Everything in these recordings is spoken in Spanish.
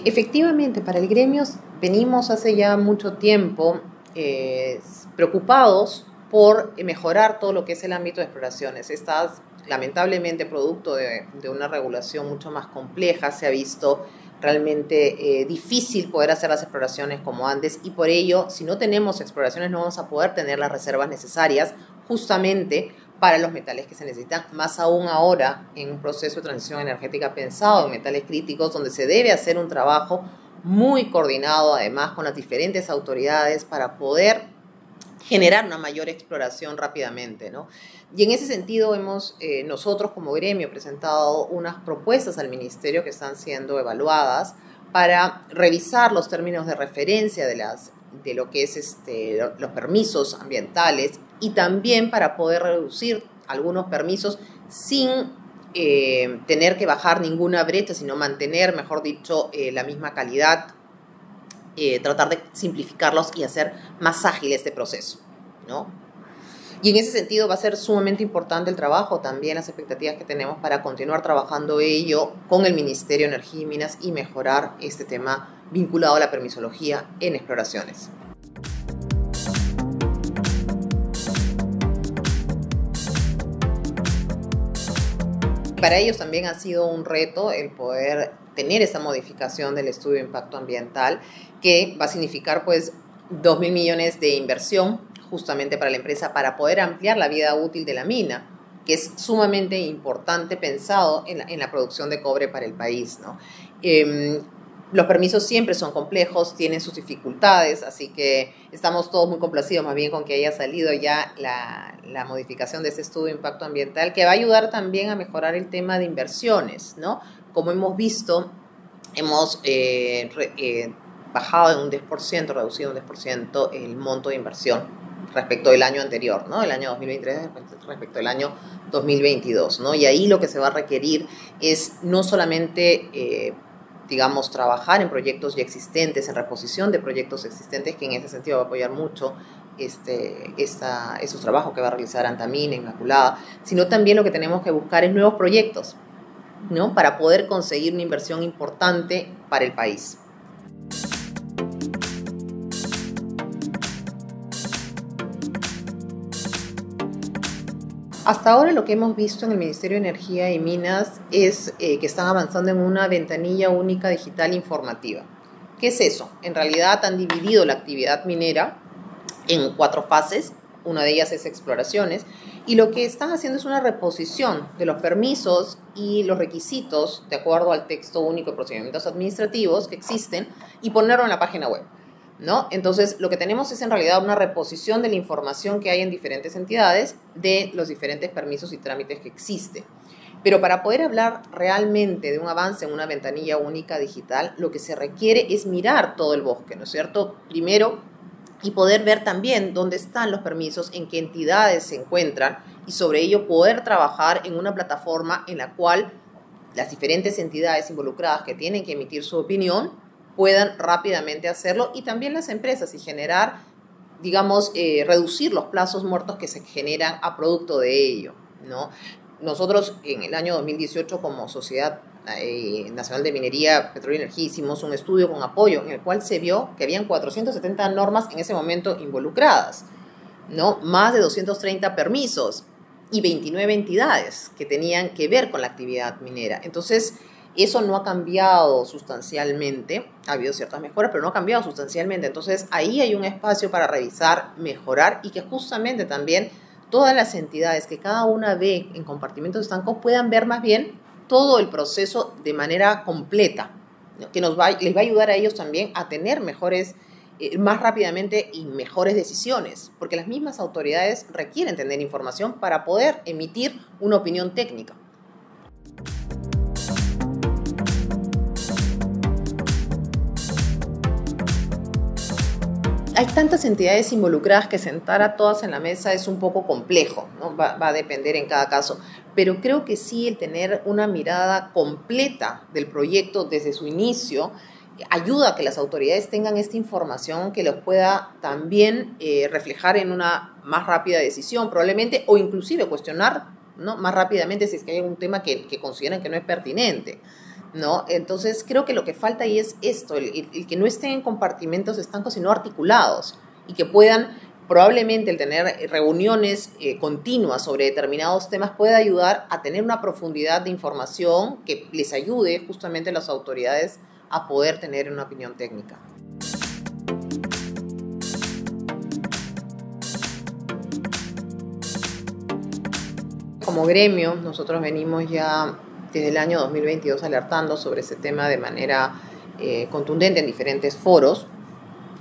Efectivamente, para el gremio venimos hace ya mucho tiempo preocupados por mejorar todo lo que es el ámbito de exploraciones. Estas, lamentablemente, producto de una regulación mucho más compleja, se ha visto realmente difícil poder hacer las exploraciones como antes, y por ello, si no tenemos exploraciones, no vamos a poder tener las reservas necesarias justamente para los metales que se necesitan, más aún ahora en un proceso de transición energética pensado en metales críticos, donde se debe hacer un trabajo muy coordinado, además con las diferentes autoridades, para poder generar una mayor exploración rápidamente, ¿no? Y en ese sentido nosotros como gremio presentado unas propuestas al Ministerio que están siendo evaluadas para revisar los términos de referencia de lo que es los permisos ambientales, y también para poder reducir algunos permisos sin tener que bajar ninguna brecha, sino mantener, mejor dicho, la misma calidad, tratar de simplificarlos y hacer más ágil este proceso, ¿no? Y en ese sentido va a ser sumamente importante el trabajo, también las expectativas que tenemos para continuar trabajando ello con el Ministerio de Energía y Minas y mejorar este tema vinculado a la permisología en exploraciones. Para ellos también ha sido un reto el poder tener esa modificación del estudio de impacto ambiental, que va a significar pues 2.000 millones de inversión justamente para la empresa para poder ampliar la vida útil de la mina, que es sumamente importante pensado en la producción de cobre para el país, ¿no? Los permisos siempre son complejos, tienen sus dificultades, así que estamos todos muy complacidos más bien con que haya salido ya la modificación de ese estudio de impacto ambiental, que va a ayudar también a mejorar el tema de inversiones, ¿no? Como hemos visto, hemos bajado en un 10%, reducido un 10% el monto de inversión respecto del año anterior, ¿no? El año 2023 respecto al año 2022, ¿no? Y ahí lo que se va a requerir es no solamente trabajar en proyectos ya existentes, en reposición de proyectos existentes, que en ese sentido va a apoyar mucho esos trabajos que va a realizar Antamina, Inmaculada, sino también lo que tenemos que buscar es nuevos proyectos, ¿no? Para poder conseguir una inversión importante para el país. Hasta ahora lo que hemos visto en el Ministerio de Energía y Minas es que están avanzando en una ventanilla única digital informativa. ¿Qué es eso? En realidad han dividido la actividad minera en 4 fases. Una de ellas es exploraciones, y lo que están haciendo es una reposición de los permisos y los requisitos de acuerdo al texto único de procedimientos administrativos que existen y ponerlo en la página web, ¿no? Entonces, lo que tenemos es en realidad una reposición de la información que hay en diferentes entidades de los diferentes permisos y trámites que existen. Pero para poder hablar realmente de un avance en una ventanilla única digital, lo que se requiere es mirar todo el bosque, ¿no es cierto? Primero, y poder ver también dónde están los permisos, en qué entidades se encuentran, y sobre ello poder trabajar en una plataforma en la cual las diferentes entidades involucradas que tienen que emitir su opinión puedan rápidamente hacerlo, y también las empresas, y generar, reducir los plazos muertos que se generan a producto de ello, ¿no? Nosotros en el año 2018 como Sociedad Nacional de Minería, Petróleo y Energía hicimos un estudio con apoyo en el cual se vio que habían 470 normas en ese momento involucradas, ¿no? Más de 230 permisos y 29 entidades que tenían que ver con la actividad minera. Entonces, eso no ha cambiado sustancialmente, ha habido ciertas mejoras, pero no ha cambiado sustancialmente. Entonces, ahí hay un espacio para revisar, mejorar, y que justamente también todas las entidades que cada una ve en compartimentos estancos puedan ver más bien todo el proceso de manera completa, ¿no? Que les va a ayudar a ellos también a tener más rápidamente y mejores decisiones, porque las mismas autoridades requieren tener información para poder emitir una opinión técnica. Hay tantas entidades involucradas que sentar a todas en la mesa es un poco complejo, ¿no? Va a depender en cada caso, pero creo que sí el tener una mirada completa del proyecto desde su inicio ayuda a que las autoridades tengan esta información que los pueda también reflejar en una más rápida decisión probablemente, o inclusive cuestionar, ¿no?, más rápidamente si es que hay un tema que consideran que no es pertinente, ¿no? Entonces creo que lo que falta ahí es esto, el que no estén en compartimentos estancos, sino articulados, y que puedan, probablemente el tener reuniones continuas sobre determinados temas puede ayudar a tener una profundidad de información que les ayude justamente a las autoridades a poder tener una opinión técnica. Como gremio, nosotros venimos ya desde el año 2022 alertando sobre ese tema de manera contundente en diferentes foros.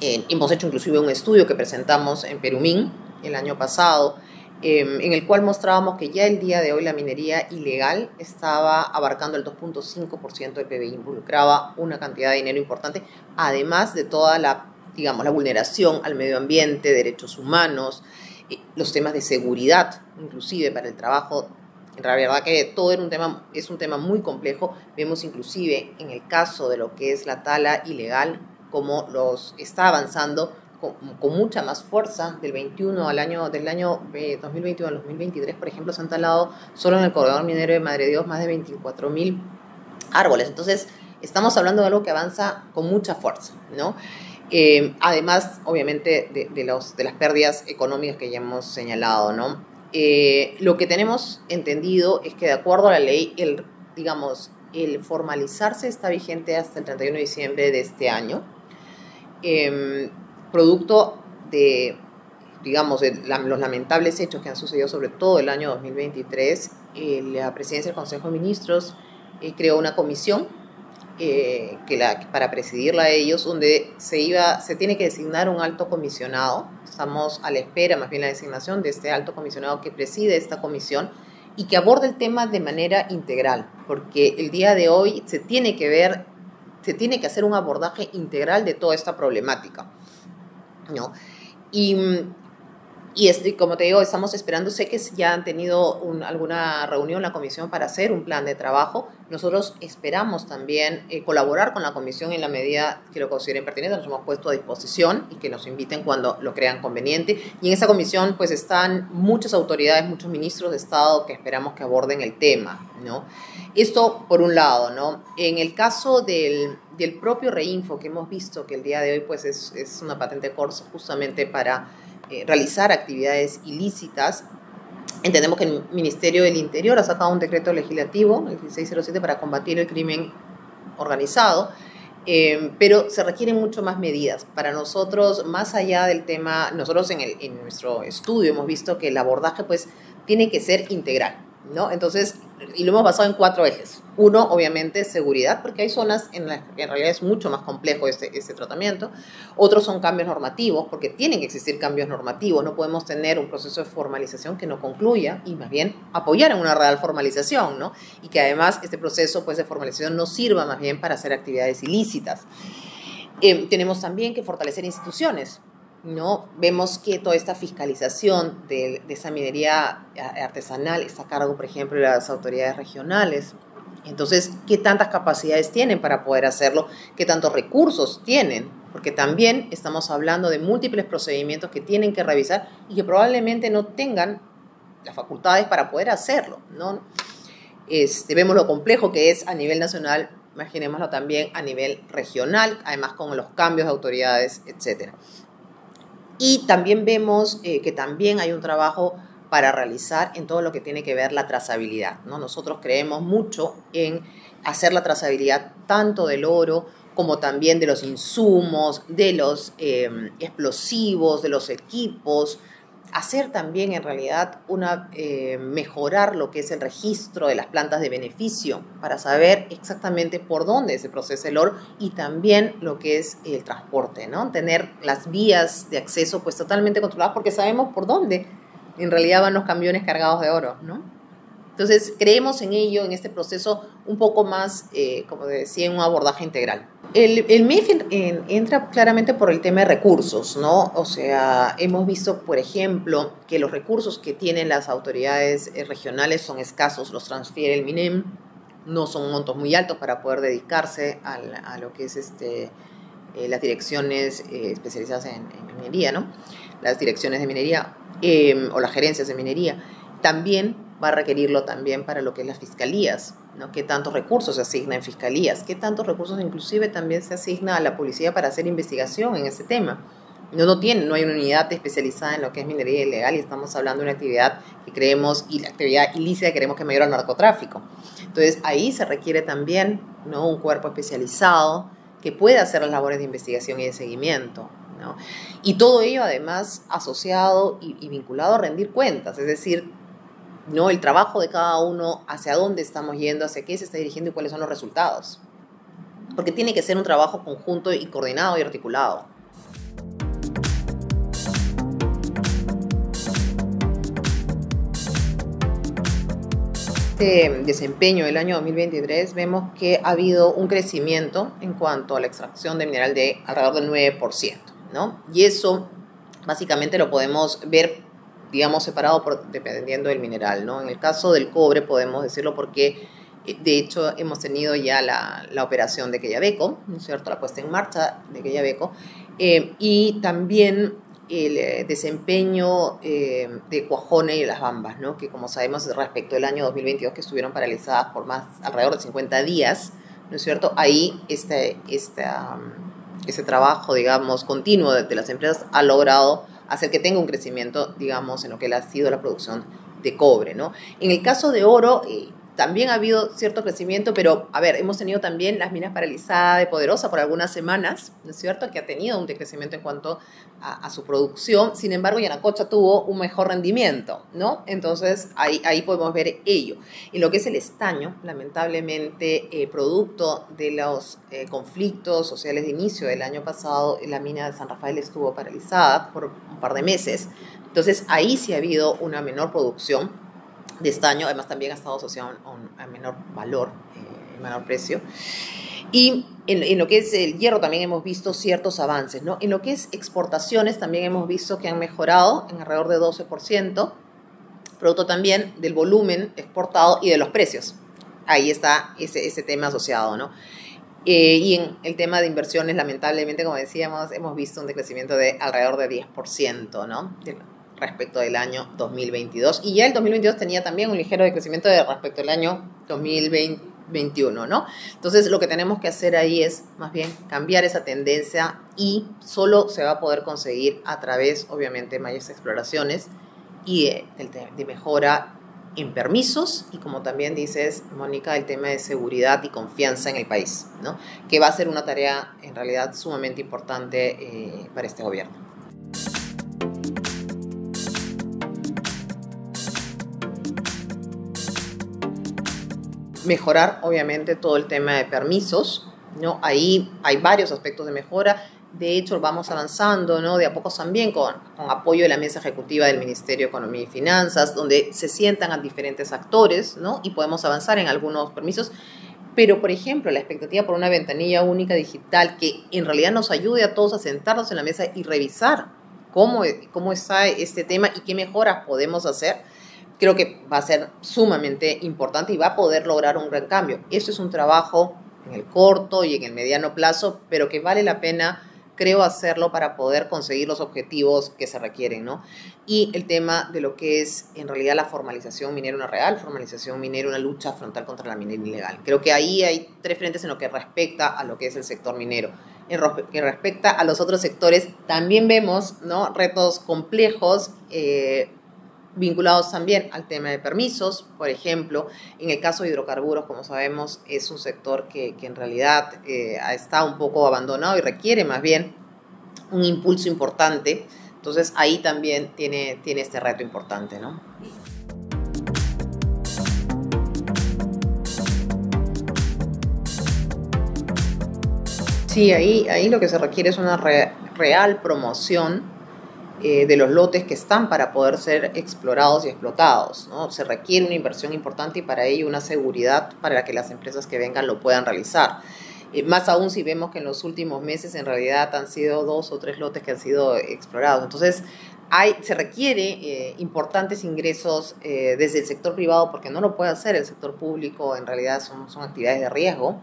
Hemos hecho inclusive un estudio que presentamos en Perumín el año pasado, en el cual mostrábamos que ya el día de hoy la minería ilegal estaba abarcando el 2.5% del PBI, involucraba una cantidad de dinero importante, además de toda la vulneración al medio ambiente, derechos humanos, los temas de seguridad, inclusive para el trabajo. La verdad que todo es un tema muy complejo. Vemos inclusive en el caso de lo que es la tala ilegal, cómo está avanzando con mucha más fuerza del año 2021 al 2023, por ejemplo, se han talado solo en el corredor minero de Madre Dios más de 24.000 árboles. Entonces, estamos hablando de algo que avanza con mucha fuerza, ¿no? Además, obviamente, de las pérdidas económicas que ya hemos señalado, ¿no? Lo que tenemos entendido es que, de acuerdo a la ley, el formalizarse está vigente hasta el 31 de diciembre de este año, producto de los lamentables hechos que han sucedido sobre todo el año 2023. La presidencia del Consejo de Ministros creó una comisión para presidirla a ellos, donde se tiene que designar un alto comisionado. Estamos a la espera, más bien la designación de este alto comisionado que preside esta comisión y que aborde el tema de manera integral, porque el día de hoy se tiene que hacer un abordaje integral de toda esta problemática, ¿no? Y como te digo, estamos esperando, sé que ya han tenido alguna reunión la comisión para hacer un plan de trabajo. Nosotros esperamos también colaborar con la comisión en la medida que lo consideren pertinente. Nos hemos puesto a disposición y que nos inviten cuando lo crean conveniente. Y en esa comisión pues están muchas autoridades, muchos ministros de Estado que esperamos que aborden el tema, ¿no? Esto por un lado, ¿no? En el caso del propio Reinfo, que hemos visto que el día de hoy pues es una patente corsa justamente para realizar actividades ilícitas. Entendemos que el Ministerio del Interior ha sacado un decreto legislativo, el 1607, para combatir el crimen organizado, pero se requieren mucho más medidas. Para nosotros, más allá del tema, nosotros en nuestro estudio hemos visto que el abordaje pues tiene que ser integral, ¿no? Entonces, y lo hemos basado en 4 ejes. Uno, obviamente, seguridad, porque hay zonas en las que en realidad es mucho más complejo este tratamiento. Otros son cambios normativos, porque tienen que existir cambios normativos. No podemos tener un proceso de formalización que no concluya y más bien apoyar en una real formalización, ¿no? Y que además este proceso pues, de formalización no sirva más bien para hacer actividades ilícitas. Tenemos también que fortalecer instituciones, ¿no? Vemos que toda esta fiscalización de esa minería artesanal está a cargo, por ejemplo, de las autoridades regionales. Entonces, ¿qué tantas capacidades tienen para poder hacerlo? ¿Qué tantos recursos tienen? Porque también estamos hablando de múltiples procedimientos que tienen que revisar y que probablemente no tengan las facultades para poder hacerlo, ¿no? Vemos lo complejo que es a nivel nacional, imaginémoslo también a nivel regional, además con los cambios de autoridades, etcétera. Y también vemos que también hay un trabajo para realizar en todo lo que tiene que ver la trazabilidad, ¿no? Nosotros creemos mucho en hacer la trazabilidad tanto del oro como también de los insumos, de los explosivos, de los equipos, hacer también en realidad mejorar lo que es el registro de las plantas de beneficio para saber exactamente por dónde se procesa el oro y también lo que es el transporte, ¿no? Tener las vías de acceso pues totalmente controladas porque sabemos por dónde en realidad van los camiones cargados de oro, ¿no? Entonces creemos en ello, en este proceso un poco más, como decía, en un abordaje integral. El MEF entra claramente por el tema de recursos, ¿no? O sea, hemos visto, por ejemplo, que los recursos que tienen las autoridades regionales son escasos, los transfiere el MINEM, no son montos muy altos para poder dedicarse a lo que es las direcciones especializadas en minería, ¿no? Las direcciones de minería o las gerencias de minería. También va a requerirlo también para lo que es las fiscalías, ¿no? ¿Qué tantos recursos se asigna en fiscalías? ¿Qué tantos recursos inclusive también se asigna a la policía para hacer investigación en ese tema? No hay una unidad especializada en lo que es minería ilegal y estamos hablando de una actividad que creemos, y la actividad ilícita que creemos que es mayor al narcotráfico. Entonces ahí se requiere también, ¿no?, un cuerpo especializado que pueda hacer las labores de investigación y de seguimiento, ¿no? Y todo ello además asociado y vinculado a rendir cuentas, es decir, ¿no?, el trabajo de cada uno, hacia dónde estamos yendo, hacia qué se está dirigiendo y cuáles son los resultados. Porque tiene que ser un trabajo conjunto y coordinado y articulado. Este desempeño del año 2023 vemos que ha habido un crecimiento en cuanto a la extracción de mineral de alrededor del 9%, ¿no? Y eso básicamente lo podemos ver, digamos, separado dependiendo del mineral, ¿no? En el caso del cobre podemos decirlo porque de hecho hemos tenido ya la operación de Quellaveco, ¿no es cierto?, la puesta en marcha de Quellaveco, y también el desempeño de Cuajone y Las Bambas, ¿no?, que como sabemos respecto del año 2022 que estuvieron paralizadas por alrededor de 50 días, ¿no es cierto?, ahí ese trabajo, digamos, continuo de las empresas ha logrado hacer que tenga un crecimiento, digamos, en lo que ha sido la producción de cobre, ¿no? En el caso de oro, también ha habido cierto crecimiento, pero, a ver, hemos tenido también las minas paralizadas de Poderosa por algunas semanas, ¿no es cierto?, que ha tenido un decrecimiento en cuanto a su producción. Sin embargo, Yanacocha tuvo un mejor rendimiento, ¿no? Entonces, ahí podemos ver ello. Y lo que es el estaño, lamentablemente, producto de los conflictos sociales de inicio del año pasado, la mina de San Rafael estuvo paralizada por un par de meses. Entonces, ahí sí ha habido una menor producción de estaño, además también ha estado asociado a menor valor, menor precio. Y en lo que es el hierro también hemos visto ciertos avances, ¿no? En lo que es exportaciones también hemos visto que han mejorado en alrededor de 12%, producto también del volumen exportado y de los precios. Ahí está ese tema asociado, ¿no? Y en el tema de inversiones, lamentablemente, como decíamos, hemos visto un decrecimiento de alrededor de 10%, ¿no?, respecto del año 2022. Y ya el 2022 tenía también un ligero decrecimiento respecto al año 2021, ¿no? Entonces, lo que tenemos que hacer ahí es, más bien, cambiar esa tendencia y solo se va a poder conseguir a través, obviamente, de mayores exploraciones y de mejora en permisos y, como también dices, Mónica, el tema de seguridad y confianza en el país, ¿no?, que va a ser una tarea, en realidad, sumamente importante para este gobierno. Mejorar, obviamente, todo el tema de permisos, ¿no? Ahí hay varios aspectos de mejora. De hecho, vamos avanzando, ¿no?, de a pocos también con apoyo de la mesa ejecutiva del Ministerio de Economía y Finanzas, donde se sientan a diferentes actores, ¿no?, y podemos avanzar en algunos permisos. Pero, por ejemplo, la expectativa por una ventanilla única digital que en realidad nos ayude a todos a sentarnos en la mesa y revisar cómo está este tema y qué mejoras podemos hacer, creo que va a ser sumamente importante y va a poder lograr un gran cambio. Eso es un trabajo en el corto y en el mediano plazo, pero que vale la pena, creo, hacerlo para poder conseguir los objetivos que se requieren, ¿no? Y el tema de lo que es, en realidad, la formalización minera, una real formalización minera, una lucha frontal contra la minería ilegal. Creo que ahí hay tres frentes en lo que respecta a lo que es el sector minero. En lo que respecta a los otros sectores, también vemos, ¿no?, retos complejos, vinculados también al tema de permisos. Por ejemplo, en el caso de hidrocarburos, como sabemos, es un sector que en realidad está un poco abandonado y requiere más bien un impulso importante. Entonces, ahí también tiene este reto importante, ¿no? Sí, ahí lo que se requiere es una real promoción de los lotes que están para poder ser explorados y explotados, ¿no? Se requiere una inversión importante y para ello una seguridad para que las empresas que vengan lo puedan realizar. Más aún si vemos que en los últimos meses en realidad han sido 2 o 3 lotes que han sido explorados. Entonces, se requiere importantes ingresos desde el sector privado, porque no lo puede hacer el sector público, en realidad son actividades de riesgo,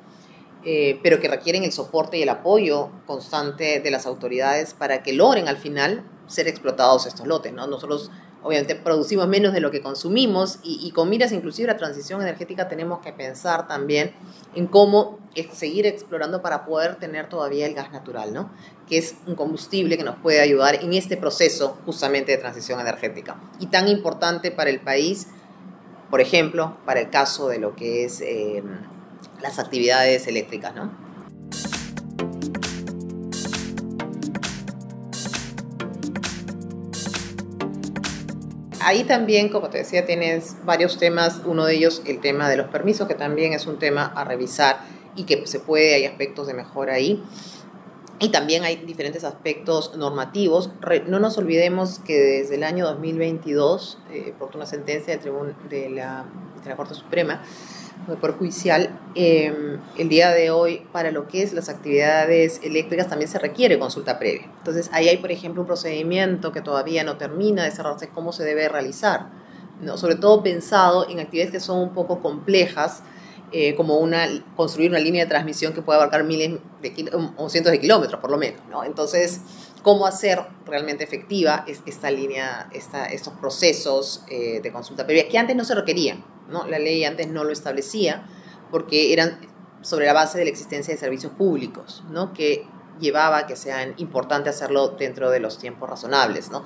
pero que requieren el soporte y el apoyo constante de las autoridades para que logren al final ser explotados estos lotes, ¿no? Nosotros obviamente producimos menos de lo que consumimos y con miras inclusive a la transición energética tenemos que pensar también en cómo seguir explorando para poder tener todavía el gas natural, ¿no? Que es un combustible que nos puede ayudar en este proceso justamente de transición energética y tan importante para el país, por ejemplo, para el caso de lo que es las actividades eléctricas, ¿no? Ahí también, como te decía, tienes varios temas. Uno de ellos, el tema de los permisos, que también es un tema a revisar y que se puede, hay aspectos de mejora ahí. Y también hay diferentes aspectos normativos. No nos olvidemos que desde el año 2022, por una sentencia de la Corte Suprema, de Poder Judicial, el día de hoy, para lo que es las actividades eléctricas, también se requiere consulta previa. Entonces, ahí hay, por ejemplo, un procedimiento que todavía no termina de cerrarse, cómo se debe realizar, ¿no? Sobre todo pensado en actividades que son un poco complejas, como construir una línea de transmisión que pueda abarcar miles o cientos de kilómetros, por lo menos, ¿no? Entonces, cómo hacer realmente efectiva esta línea, estos procesos de consulta previa, que antes no se requerían, ¿no? La ley antes no lo establecía porque eran sobre la base de la existencia de servicios públicos, ¿no? Que llevaba a que sea importante hacerlo dentro de los tiempos razonables, ¿no?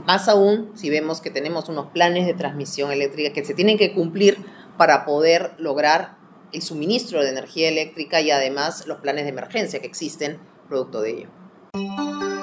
Más aún si vemos que tenemos unos planes de transmisión eléctrica que se tienen que cumplir para poder lograr el suministro de energía eléctrica y además los planes de emergencia que existen producto de ello.